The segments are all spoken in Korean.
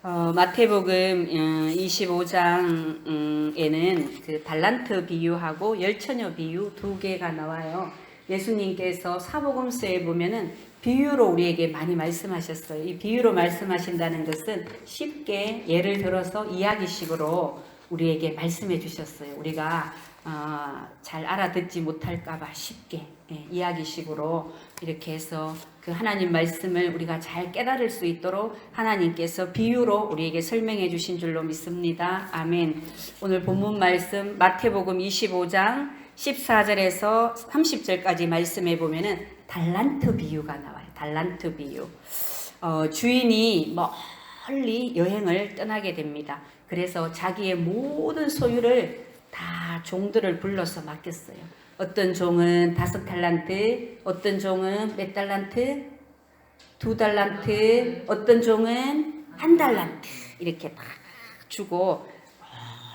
마태복음 25장에는 그 달란트 비유하고 열처녀 비유 두 개가 나와요. 예수님께서 사복음서에 보면은 비유로 우리에게 많이 말씀하셨어요. 이 비유로 말씀하신다는 것은 쉽게 예를 들어서 이야기식으로 우리에게 말씀해 주셨어요. 우리가 잘 알아듣지 못할까봐 쉽게 이야기식으로 이렇게 해서 그 하나님 말씀을 우리가 잘 깨달을 수 있도록 하나님께서 비유로 우리에게 설명해 주신 줄로 믿습니다. 아멘. 오늘 본문 말씀 마태복음 25장 14절에서 30절까지 말씀해 보면은 달란트 비유가 나와요. 달란트 비유. 주인이 멀리 여행을 떠나게 됩니다. 그래서 자기의 모든 소유를 다 종들을 불러서 맡겼어요. 어떤 종은 5달란트, 어떤 종은 몇 달란트? 2달란트, 어떤 종은 1달란트 이렇게 다 주고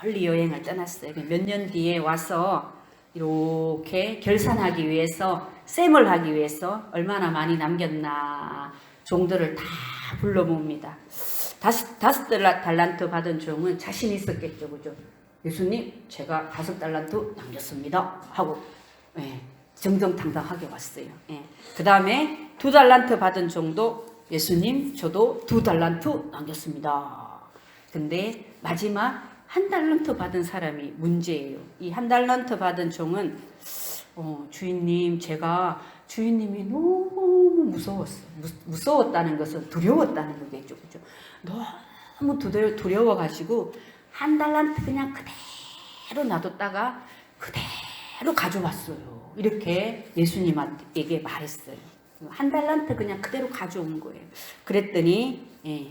멀리 여행을 떠났어요. 몇 년 뒤에 와서 이렇게 결산하기 위해서 셈을 하기 위해서 얼마나 많이 남겼나 종들을 다 불러 모읍니다. 5달란트 받은 종은 자신 있었겠죠, 그죠? 예수님, 제가 5달란트 남겼습니다 하고 정정당당하게 왔어요. 그 다음에 2달란트 받은 종도 예수님, 저도 2달란트 남겼습니다. 근데 마지막 1달란트 받은 사람이 문제예요. 이 1달란트 받은 종은 주인님, 제가 주인님이 너무 무서웠어요. 무서웠다는 것은 두려웠다는 거겠죠, 그죠? 너무 두려워가지고 1달란트 그냥 그대로 놔뒀다가 그대로 가져왔어요. 이렇게 예수님에게 말했어요. 1달란트 그냥 그대로 가져온 거예요. 그랬더니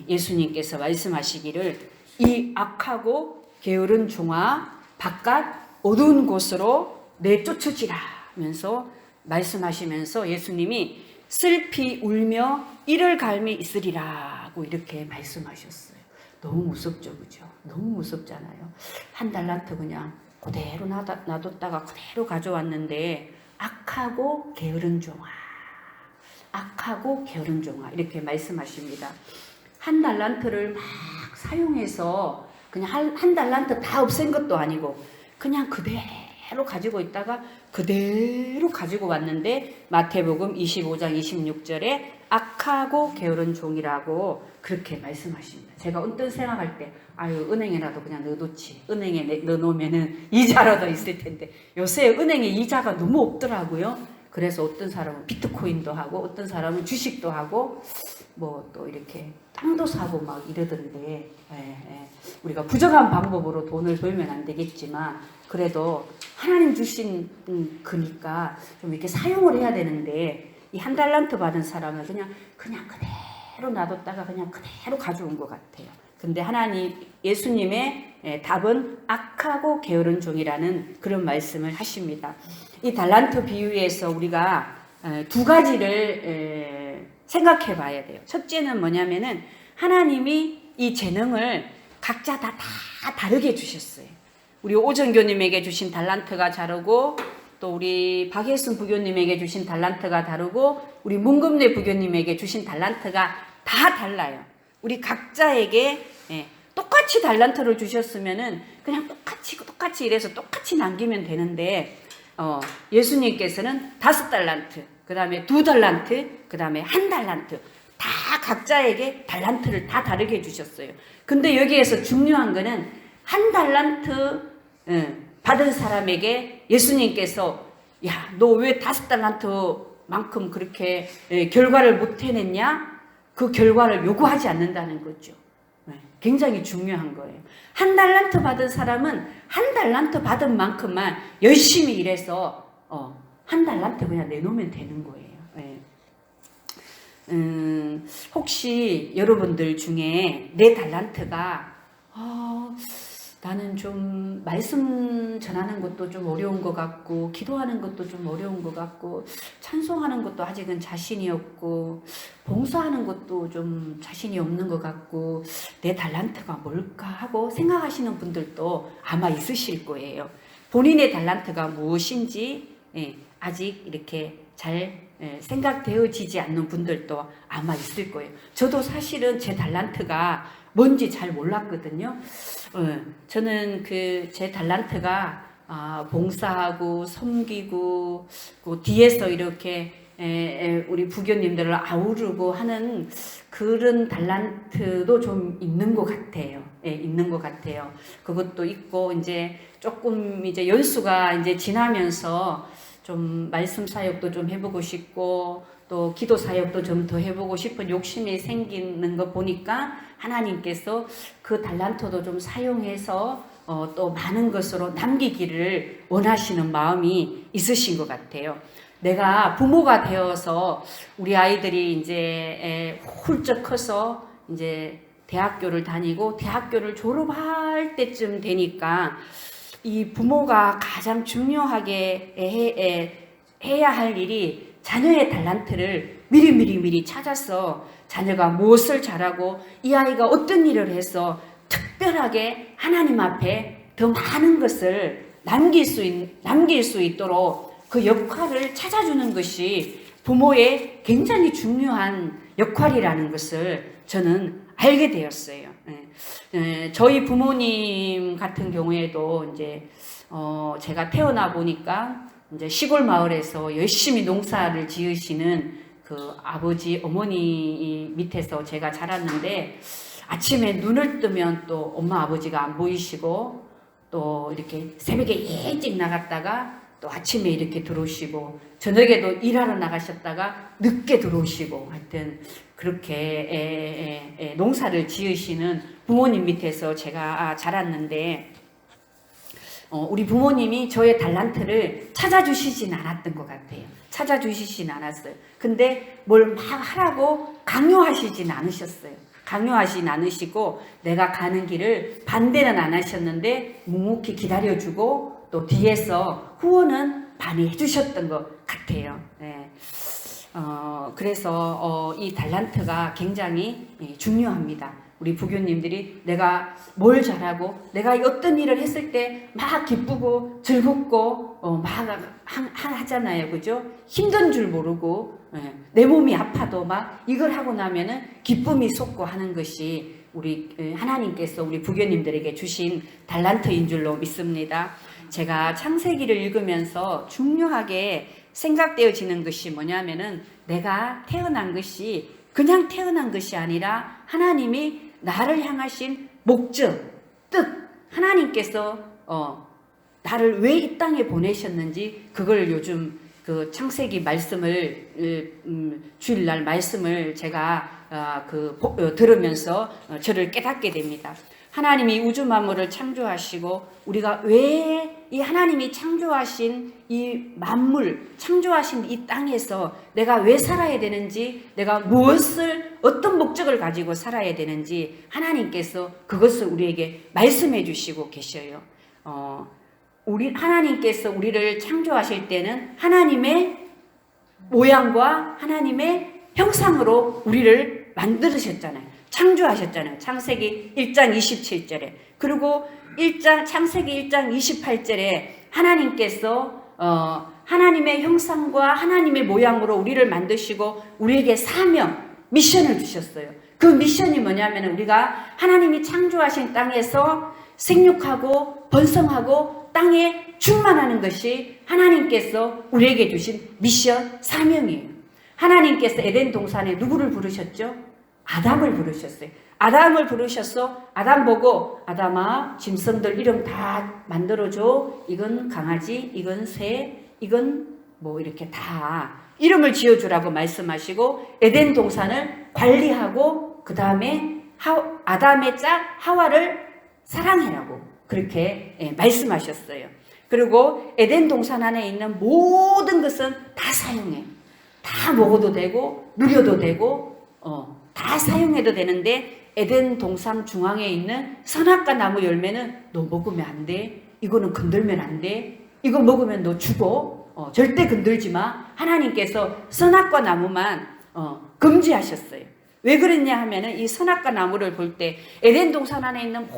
예수님께서 말씀하시기를 이 악하고 게으른 종아 바깥 어두운 곳으로 내쫓으지라 하면서 말씀하시면서 예수님이 슬피 울며 이를 갈미 있으리라고 이렇게 말씀하셨어요. 너무 무섭죠, 그죠? 너무 무섭잖아요. 1달란트 그냥 그대로 놔뒀다가 그대로 가져왔는데 악하고 게으른 종아, 악하고 게으른 종아 이렇게 말씀하십니다. 1달란트를 막 사용해서 그냥 한 달란트 다 없앤 것도 아니고 그냥 그대로 가지고 있다가 그대로 가지고 왔는데 마태복음 25장 26절에 악하고 게으른 종이라고 그렇게 말씀하십니다. 제가 어떤 생각할 때 은행에라도 그냥 넣어놓지. 은행에 넣어놓으면은 이자라도 있을 텐데 요새 은행에 이자가 너무 없더라고요. 그래서 어떤 사람은 비트코인도 하고 어떤 사람은 주식도 하고 뭐 또 이렇게 땅도 사고 막 이러던데 우리가 부정한 방법으로 돈을 벌면 안 되겠지만 그래도 하나님 주신 거니까 좀 이렇게 사용을 해야 되는데 이 1달란트 받은 사람은 그냥 그대로 놔뒀다가 그냥 그대로 가져온 것 같아요. 근데 예수님의 답은 악하고 게으른 종이라는 그런 말씀을 하십니다. 이 달란트 비유에서 우리가 두 가지를 생각해 봐야 돼요. 첫째는 뭐냐면은 하나님이 이 재능을 각자 다 다르게 주셨어요. 우리 오정교님에게 주신 달란트가 다르고 또 우리 박예순 부교님에게 주신 달란트가 다르고 우리 문금래 부교님에게 주신 달란트가 다 달라요. 우리 각자에게 똑같이 달란트를 주셨으면은 그냥 똑같이 이래서 똑같이 남기면 되는데 예수님께서는 5달란트, 그 다음에 2달란트, 그 다음에 1달란트 다 각자에게 달란트를 다 다르게 주셨어요. 근데 여기에서 중요한 거는 1달란트 받은 사람에게 예수님께서 야, 너 왜 5달란트만큼 그렇게 결과를 못 해냈냐? 그 결과를 요구하지 않는다는 거죠. 굉장히 중요한 거예요. 1달란트 받은 사람은 1달란트 받은 만큼만 열심히 일해서 1달란트 그냥 내놓으면 되는 거예요. 혹시 여러분들 중에 내 달란트가 나는 좀 말씀 전하는 것도 좀 어려운 것 같고 기도하는 것도 좀 어려운 것 같고 찬송하는 것도 아직은 자신이 없고 봉사하는 것도 좀 자신이 없는 것 같고 내 달란트가 뭘까 하고 생각하시는 분들도 아마 있으실 거예요. 본인의 달란트가 무엇인지 아직 이렇게 잘 생각되어지지 않는 분들도 아마 있을 거예요. 저도 사실은 제 달란트가 뭔지 잘 몰랐거든요. 저는 제 달란트가 봉사하고 섬기고 그 뒤에서 이렇게 우리 부교님들을 아우르고 하는 그런 달란트도 좀 있는 것 같아요. 있는 것 같아요. 그것도 있고 이제 조금 이제 연수가 이제 지나면서 좀 말씀 사역도 좀 해보고 싶고 또 기도 사역도 좀 더 해보고 싶은 욕심이 생기는 거 보니까 하나님께서 그 달란트도 좀 사용해서 또 많은 것으로 남기기를 원하시는 마음이 있으신 것 같아요. 내가 부모가 되어서 우리 아이들이 이제 훌쩍 커서 이제 대학교를 다니고 대학교를 졸업할 때쯤 되니까 이 부모가 가장 중요하게 해야 할 일이 자녀의 달란트를 미리 찾아서 자녀가 무엇을 잘하고 이 아이가 어떤 일을 해서 특별하게 하나님 앞에 더 많은 것을 남길 수 있도록 그 역할을 찾아주는 것이 부모의 굉장히 중요한 역할이라는 것을 저는 알게 되었어요. 저희 부모님 같은 경우에도 이제 제가 태어나 보니까 이제 시골 마을에서 열심히 농사를 지으시는 그 아버지 어머니 밑에서 제가 자랐는데 아침에 눈을 뜨면 또 엄마 아버지가 안 보이시고 또 이렇게 새벽에 일찍 나갔다가 또 아침에 이렇게 들어오시고 저녁에도 일하러 나가셨다가 늦게 들어오시고 하여튼 그렇게 농사를 지으시는 부모님 밑에서 제가 자랐는데 우리 부모님이 저의 달란트를 찾아주시진 않았던 것 같아요. 찾아주시진 않았어요. 근데 뭘 막 하라고 강요하시진 않으셨어요. 강요하진 않으시고 내가 가는 길을 반대는 안 하셨는데 묵묵히 기다려주고 또 뒤에서 후원은 많이 해주셨던 것 같아요. 그래서 이 달란트가 굉장히 중요합니다. 우리 부교님들이 내가 뭘 잘하고 내가 어떤 일을 했을 때 막 기쁘고 즐겁고 막 하잖아요. 그죠? 힘든 줄 모르고 내 몸이 아파도 막 이걸 하고 나면은 기쁨이 솟고 하는 것이 우리 하나님께서 우리 부교님들에게 주신 달란트인 줄로 믿습니다. 제가 창세기를 읽으면서 중요하게 생각되어지는 것이 뭐냐면은 내가 태어난 것이 그냥 태어난 것이 아니라 하나님이 나를 향하신 목적, 뜻, 하나님께서 나를 왜 이 땅에 보내셨는지 그걸 요즘 그 창세기 말씀을 주일날 말씀을 제가 들으면서 저를 깨닫게 됩니다. 하나님이 우주 만물을 창조하시고 우리가 왜 이 하나님이 창조하신 이 만물, 창조하신 이 땅에서 내가 왜 살아야 되는지, 내가 어떤 목적을 가지고 살아야 되는지 하나님께서 그것을 우리에게 말씀해 주시고 계셔요. 하나님께서 우리를 창조하실 때는 하나님의 모양과 하나님의 형상으로 우리를 만드셨잖아요. 창조하셨잖아요. 창세기 1장 27절에. 그리고 창세기 1장 28절에 하나님께서 하나님의 형상과 하나님의 모양으로 우리를 만드시고 우리에게 사명, 미션을 주셨어요. 그 미션이 뭐냐면 우리가 하나님이 창조하신 땅에서 생육하고 번성하고 땅에 충만하는 것이 하나님께서 우리에게 주신 미션, 사명이에요. 하나님께서 에덴 동산에 누구를 부르셨죠? 아담을 부르셨어요. 아담을 부르셔서 아담 보고 아담아 짐승들 이름 다 만들어줘. 이건 강아지, 이건 새, 이건 뭐 이렇게 다 이름을 지어주라고 말씀하시고 에덴 동산을 관리하고 그 다음에 아담의 짝 하와를 사랑해라고 그렇게 말씀하셨어요. 그리고 에덴 동산 안에 있는 모든 것은 다 사용해. 다 먹어도 되고 누려도 되고 다 사용해도 되는데 에덴 동산 중앙에 있는 선악과 나무 열매는 너 먹으면 안 돼. 이거는 건들면 안 돼. 이거 먹으면 너 죽어. 절대 건들지 마. 하나님께서 선악과 나무만 금지하셨어요. 왜 그랬냐 하면은 이 선악과 나무를 볼 때 에덴 동산 안에 있는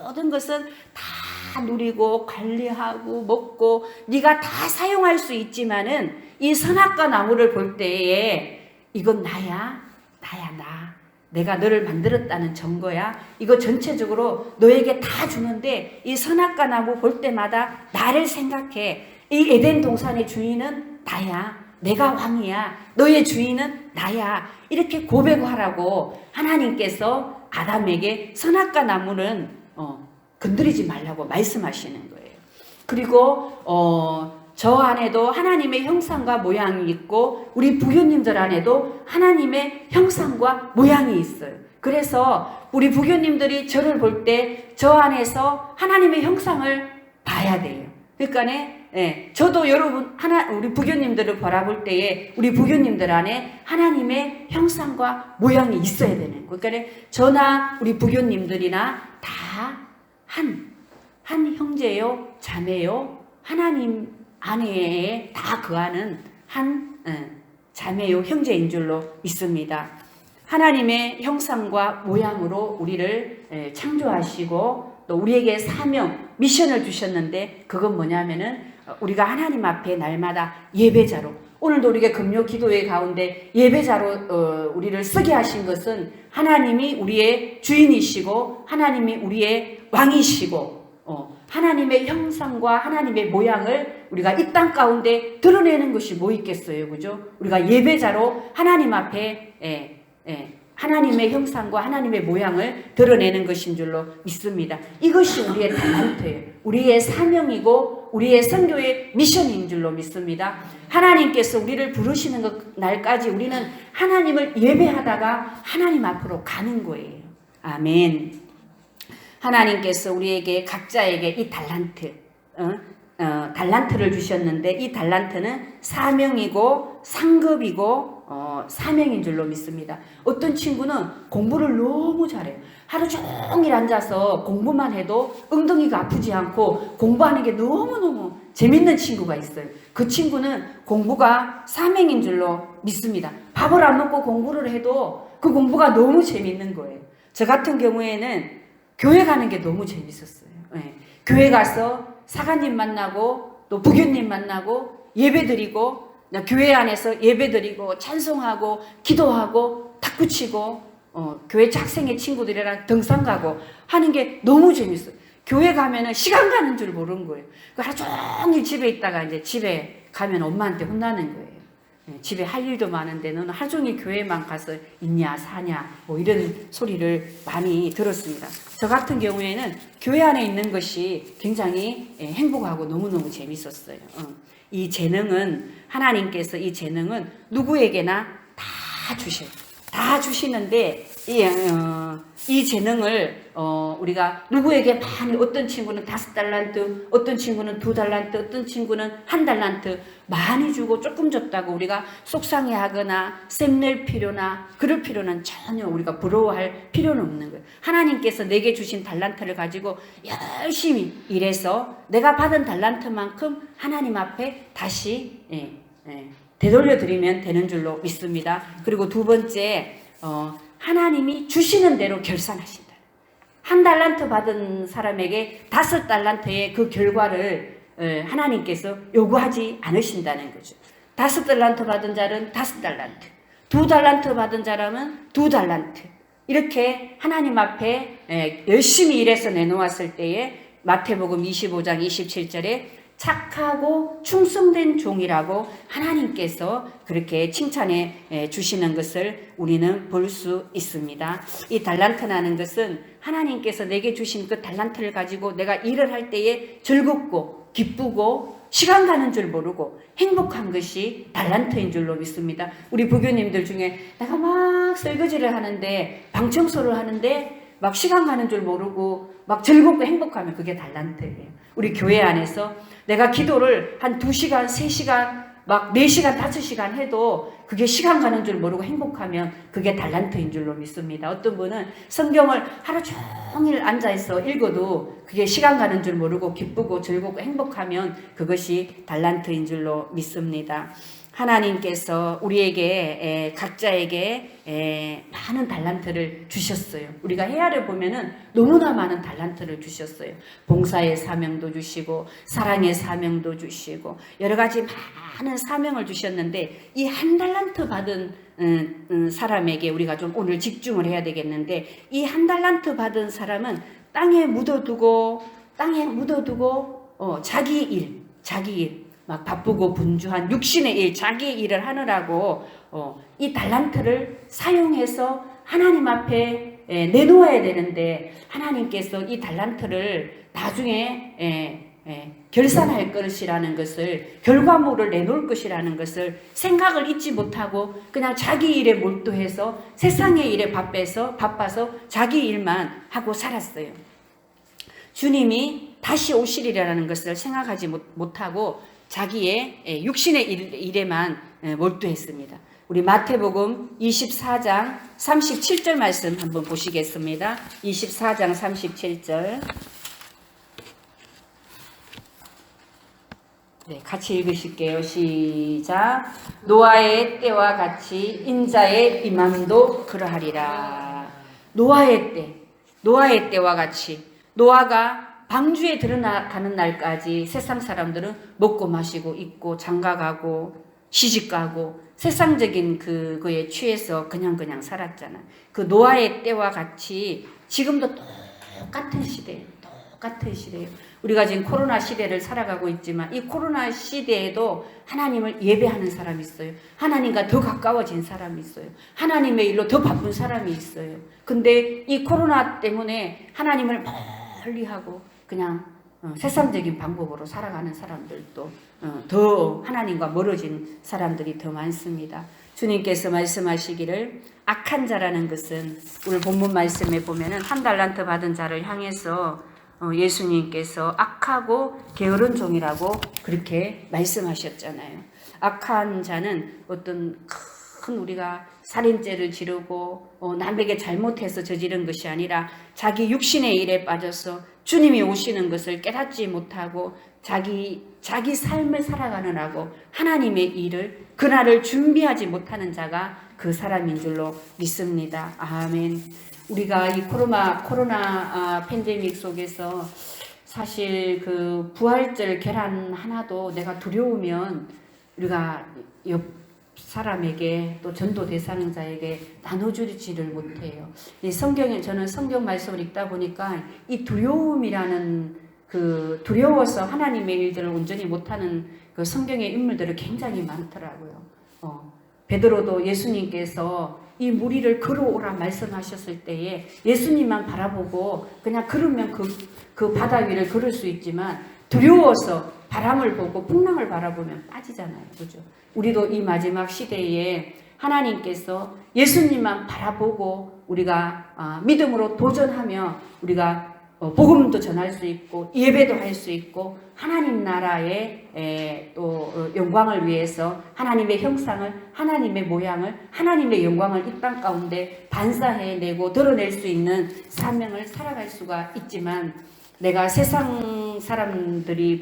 모든 것은 다 누리고 관리하고 먹고 네가 다 사용할 수 있지만은 이 선악과 나무를 볼 때에 이건 나야 나. 내가 너를 만들었다는 증거야. 이거 전체적으로 너에게 다 주는데 이 선악과 나무 볼 때마다 나를 생각해. 이 에덴 동산의 주인은 나야. 내가 왕이야. 너의 주인은 나야. 이렇게 고백하라고 하나님께서 아담에게 선악과 나무는 건드리지 말라고 말씀하시는 거예요. 그리고 저 안에도 하나님의 형상과 모양이 있고 우리 부교님들 안에도 하나님의 형상과 모양이 있어요. 그래서 우리 부교님들이 저를 볼 때 저 안에서 하나님의 형상을 봐야 돼요. 그러니까 저도 여러분 우리 부교님들을 바라볼 때에 우리 부교님들 안에 하나님의 형상과 모양이 있어야 되는 거예요. 그러니까 저나 우리 부교님들이나 다 한 형제요, 자매요, 하나님 안에 다 거하는 한 자매요, 형제인 줄로 믿습니다. 하나님의 형상과 모양으로 우리를 창조하시고 또 우리에게 사명, 미션을 주셨는데 그건 뭐냐면은 우리가 하나님 앞에 날마다 예배자로, 오늘도 우리가 금요 기도회 가운데 예배자로 우리를 쓰게 하신 것은 하나님이 우리의 주인이시고 하나님이 우리의 왕이시고 하나님의 형상과 하나님의 모양을 우리가 이 땅 가운데 드러내는 것이 뭐 있겠어요, 그죠? 우리가 예배자로 하나님 앞에 하나님의 형상과 하나님의 모양을 드러내는 것인 줄로 믿습니다. 이것이 우리의 달란트예요. 우리의 사명이고 우리의 선교의 미션인 줄로 믿습니다. 하나님께서 우리를 부르시는 날까지 우리는 하나님을 예배하다가 하나님 앞으로 가는 거예요. 아멘. 하나님께서 우리에게 각자에게 이 달란트, 달란트를 주셨는데 이 달란트는 사명이고 상급이고 사명인 줄로 믿습니다. 어떤 친구는 공부를 너무 잘해요. 하루 종일 앉아서 공부만 해도 엉덩이가 아프지 않고 공부하는 게 너무너무 재밌는 친구가 있어요. 그 친구는 공부가 사명인 줄로 믿습니다. 밥을 안 먹고 공부를 해도 그 공부가 너무 재밌는 거예요. 저 같은 경우에는 교회 가는 게 너무 재밌었어요. 교회 가서 사관님 만나고 또 부교님 만나고 예배드리고 교회 안에서 예배드리고 찬송하고 기도하고 탁구 치고 교회 학생의 친구들이랑 등산 가고 하는 게 너무 재밌어요. 교회 가면은 시간 가는 줄 모르는 거예요. 하루 종일 집에 있다가 이제 집에 가면 엄마한테 혼나는 거예요. 집에 할 일도 많은데 너는 하루 종일 교회만 가서 있냐 사냐 뭐 이런 소리를 많이 들었습니다. 저 같은 경우에는 교회 안에 있는 것이 굉장히 행복하고 너무너무 재밌었어요. 이 재능은 하나님께서 이 재능은 누구에게나 다 주셔요. 다 주시는데 이 재능을 우리가 누구에게 많이, 어떤 친구는 5달란트, 어떤 친구는 2달란트, 어떤 친구는 1달란트 많이 주고 조금 줬다고 우리가 속상해하거나 샘낼 필요나 그럴 필요는 전혀 우리가 부러워할 필요는 없는 거예요. 하나님께서 내게 주신 달란트를 가지고 열심히 일해서 내가 받은 달란트만큼 하나님 앞에 다시 되돌려 드리면 되는 줄로 믿습니다. 그리고 두 번째, 하나님이 주시는 대로 결산하신다. 1달란트 받은 사람에게 5달란트의 그 결과를 하나님께서 요구하지 않으신다는 거죠. 5달란트 받은 자는 5달란트, 2달란트 받은 사람은 2달란트. 이렇게 하나님 앞에 열심히 일해서 내놓았을 때에 마태복음 25장 27절에 착하고 충성된 종이라고 하나님께서 그렇게 칭찬해 주시는 것을 우리는 볼 수 있습니다. 이 달란트라는 것은 하나님께서 내게 주신 그 달란트를 가지고 내가 일을 할 때에 즐겁고 기쁘고 시간 가는 줄 모르고 행복한 것이 달란트인 줄로 믿습니다. 우리 부교님들 중에 내가 막 설거지를 하는데 방 청소를 하는데 막 시간 가는 줄 모르고 막 즐겁고 행복하면 그게 달란트예요. 우리 교회 안에서 내가 기도를 한 2시간, 3시간, 막 4시간, 5시간 해도 그게 시간 가는 줄 모르고 행복하면 그게 달란트인 줄로 믿습니다. 어떤 분은 성경을 하루 종일 앉아서 읽어도 그게 시간 가는 줄 모르고 기쁘고 즐겁고 행복하면 그것이 달란트인 줄로 믿습니다. 하나님께서 우리에게 각자에게 많은 달란트를 주셨어요. 우리가 헤아려 보면은 너무나 많은 달란트를 주셨어요. 봉사의 사명도 주시고 사랑의 사명도 주시고 여러 가지 많은 사명을 주셨는데 이 한 달란트 받은 사람에게 우리가 좀 오늘 집중을 해야 되겠는데 이 한 달란트 받은 사람은 땅에 묻어두고 자기 일 막 바쁘고 분주한 육신의 일, 자기 일을 하느라고 이 달란트를 사용해서 하나님 앞에 내놓아야 되는데 하나님께서 이 달란트를 나중에 결산할 것이라는 것을 결과물을 내놓을 것이라는 것을 생각을 잊지 못하고 그냥 자기 일에 몰두해서 세상의 일에 바빠서 자기 일만 하고 살았어요. 주님이 다시 오시리라는 것을 생각하지 못하고 자기의 육신의 일에만 몰두했습니다. 우리 마태복음 24장 37절 말씀 한번 보시겠습니다. 24장 37절. 네, 같이 읽으실게요. 시작. 노아의 때와 같이 인자의 임함도 그러하리라. 노아의 때와 같이 노아가 방주에 들어가는 날까지 세상 사람들은 먹고 마시고 입고 장가가고 시집가고 세상적인 그거에 취해서 그냥 살았잖아. 그 노아의 때와 같이 지금도 똑같은 시대예요. 우리가 지금 코로나 시대를 살아가고 있지만 이 코로나 시대에도 하나님을 예배하는 사람이 있어요. 하나님과 더 가까워진 사람이 있어요. 하나님의 일로 더 바쁜 사람이 있어요. 근데 이 코로나 때문에 하나님을 멀리하고 그냥 세상적인 방법으로 살아가는 사람들도 더 하나님과 멀어진 사람들이 더 많습니다. 주님께서 말씀하시기를 악한 자라는 것은 오늘 본문 말씀에 보면은 한 달란트 받은 자를 향해서 예수님께서 악하고 게으른 종이라고 그렇게 말씀하셨잖아요. 악한 자는 어떤 큰 우리가 살인죄를 지르고 남에게 잘못해서 저지른 것이 아니라 자기 육신의 일에 빠져서 주님이 오시는 것을 깨닫지 못하고 자기 삶을 살아가느라고 하나님의 일을 그날을 준비하지 못하는 자가 그 사람인 줄로 믿습니다. 아멘. 우리가 이 코로나 팬데믹 속에서 사실 그 부활절 계란 하나도 내가 두려우면 우리가 옆 사람에게 또 전도 대상자에게 나눠주지를 못해요. 이 성경에 저는 성경 말씀을 읽다 보니까 이 두려움이라는 그 두려워서 하나님의 일들을 온전히 못하는 그 성경의 인물들이 굉장히 많더라고요. 베드로도 예수님께서 이 무리를 걸어오라 말씀하셨을 때에 예수님만 바라보고 그냥 걸으면 그 바다 위를 걸을 수 있지만 두려워서 바람을 보고 풍랑을 바라보면 빠지잖아요. 그죠? 우리도 이 마지막 시대에 하나님께서 예수님만 바라보고 우리가 믿음으로 도전하며 우리가 복음도 전할 수 있고 예배도 할 수 있고 하나님 나라의 또 영광을 위해서 하나님의 형상을 하나님의 모양을 하나님의 영광을 이 땅 가운데 반사해내고 드러낼 수 있는 사명을 살아갈 수가 있지만 내가 세상 사람들이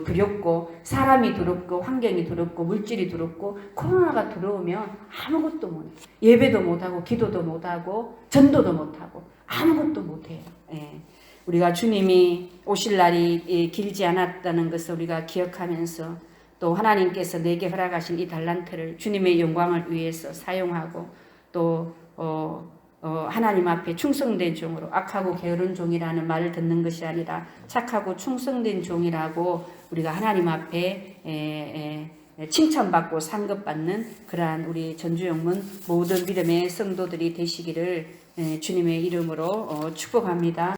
두렵고 사람이 두렵고 환경이 두렵고 물질이 두렵고 코로나가 들어오면 아무것도 못해. 예배도 못하고 기도도 못하고 전도도 못하고 아무것도 못해요. 예. 우리가 주님이 오실 날이 길지 않았다는 것을 우리가 기억하면서 또 하나님께서 내게 허락하신 이 달란트를 주님의 영광을 위해서 사용하고 또 하나님 앞에 충성된 종으로 악하고 게으른 종이라는 말을 듣는 것이 아니라 착하고 충성된 종이라고 우리가 하나님 앞에 칭찬받고 상급받는 그러한 우리 전주영문 모든 믿음의 성도들이 되시기를 주님의 이름으로 축복합니다.